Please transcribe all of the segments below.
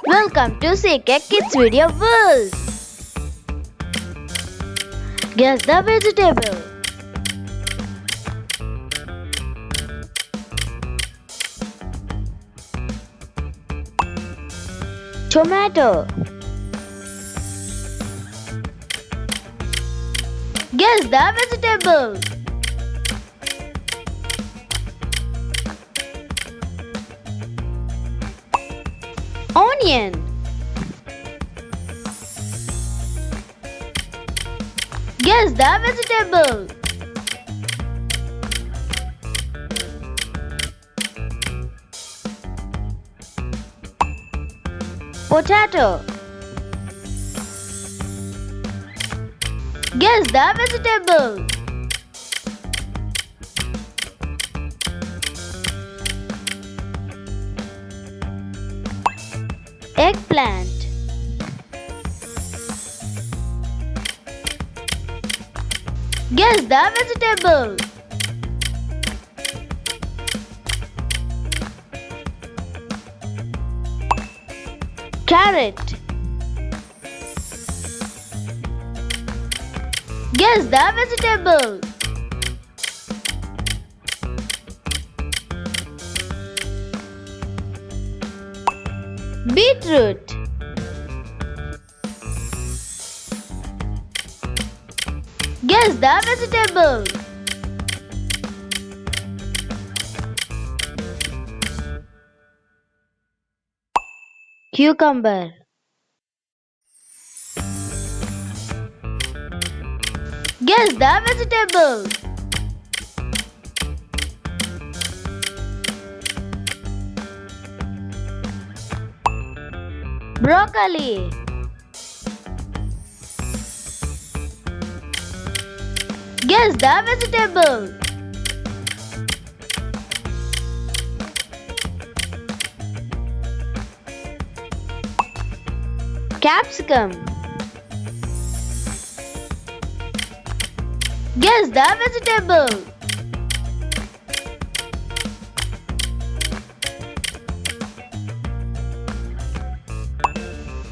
Welcome to CK Kids Video World. Guess the vegetable. Tomato. Guess the vegetable. Onion. Guess the vegetable. Potato. Guess the vegetable. Eggplant. Guess the vegetable. Carrot. Guess the vegetable. Beetroot. Guess the vegetable. Cucumber. Guess the vegetable. Broccoli. Guess the vegetable. Capsicum. Guess the vegetable.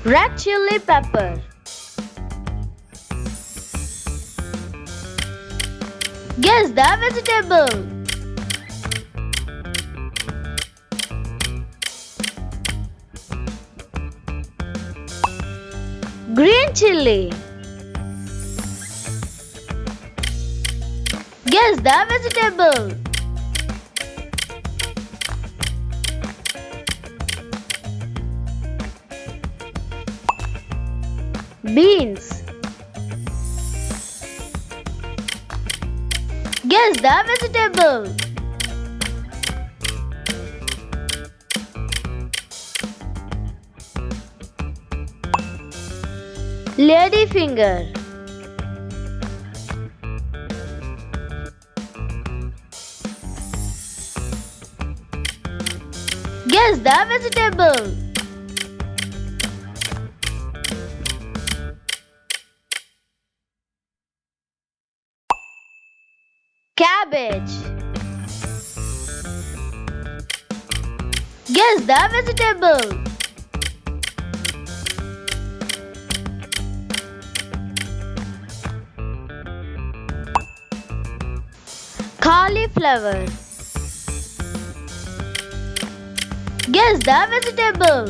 Red chili pepper. Guess the vegetable. Green chili. Guess the vegetable. Beans. Guess the vegetable. Ladyfinger. Guess the vegetable. Cabbage. Guess the vegetable. Cauliflower. Guess the vegetable.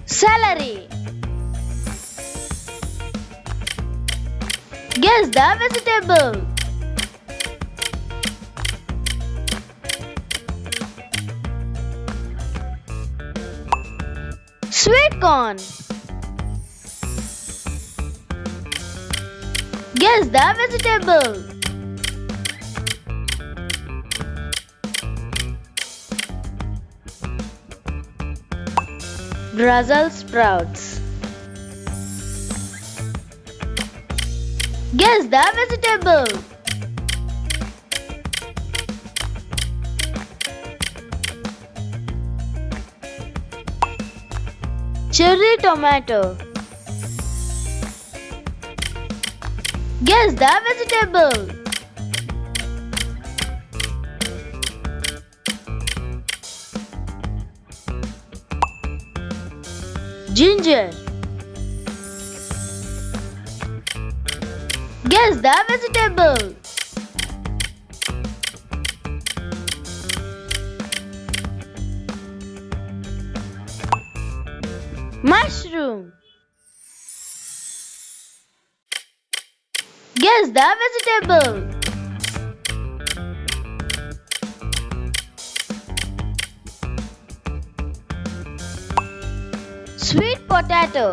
Celery. Guess the vegetable. Sweet corn. Guess the vegetable. Brussels sprouts. Guess the vegetable. Cherry tomato. Guess the vegetable. Ginger. Guess the vegetable. Mushroom. Guess the vegetable. Sweet potato.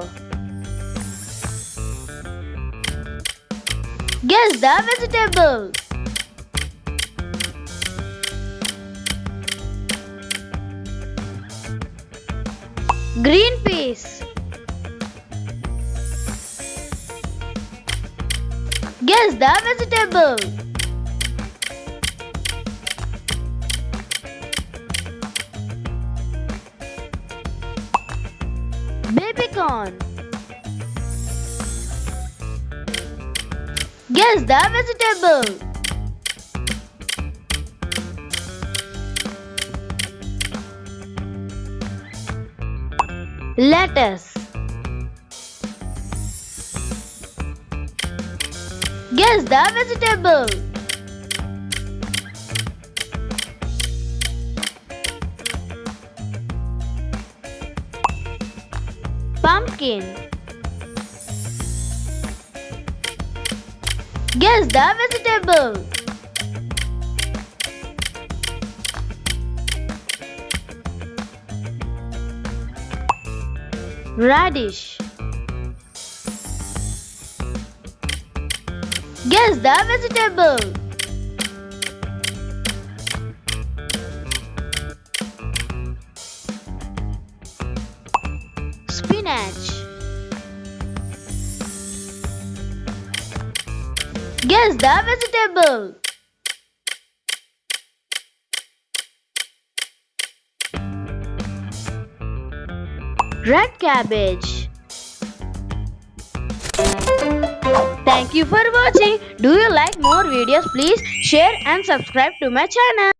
Guess the vegetable. Green peas. Guess the vegetable. Baby corn. Guess the vegetable. Lettuce. Guess the vegetable. Pumpkin. Guess the vegetable. Radish. Guess the vegetable. Spinach. Guess the vegetable. Red cabbage. Thank you for watching. Do you like more videos? Please share and subscribe to my channel.